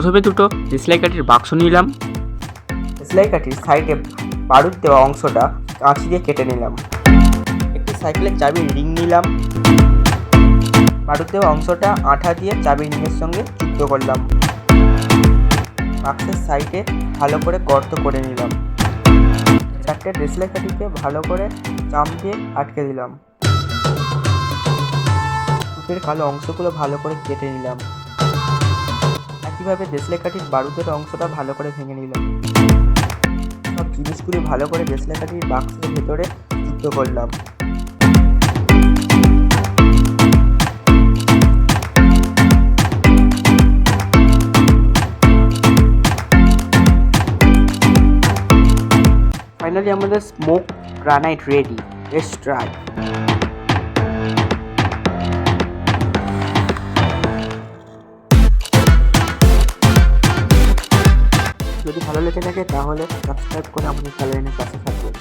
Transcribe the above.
প্রথমে দুটো দেশলাই কাঠির বাক্স নিলাম। দেশলাই কাঠির সাইডে বারুদ দেওয়া অংশটা কাঁচি দিয়ে কেটে নিলাম। একটি সাইকেলের চাবির রিং নিলাম। বারুদ দেওয়া অংশটা আঠা দিয়ে চাবির রিংয়ের সঙ্গে যুক্ত করলাম। বাক্সের সাইডে ভালো করে গর্ত করে নিলাম। চারটে দেশলাই কাঠিকে ভালো করে চাম দিয়ে আটকে দিলাম। টুপের কালো অংশগুলো ভালো করে কেটে নিলাম। একইভাবে দেশলাই কাঠির বারুদের অংশটা ভালো করে ভেঙে নিলাম। সব জিনিসগুলি ভালো করে দেশলাই কাঠির বাক্সের ভেতরে যুক্ত করলাম। ফাইনালি আমাদের smoke granite ready. Let's try. যদি ভালো লেগে থাকে তাহলে সাবস্ক্রাইব করে আমাদের চ্যানেলের পাশে থাকবেন।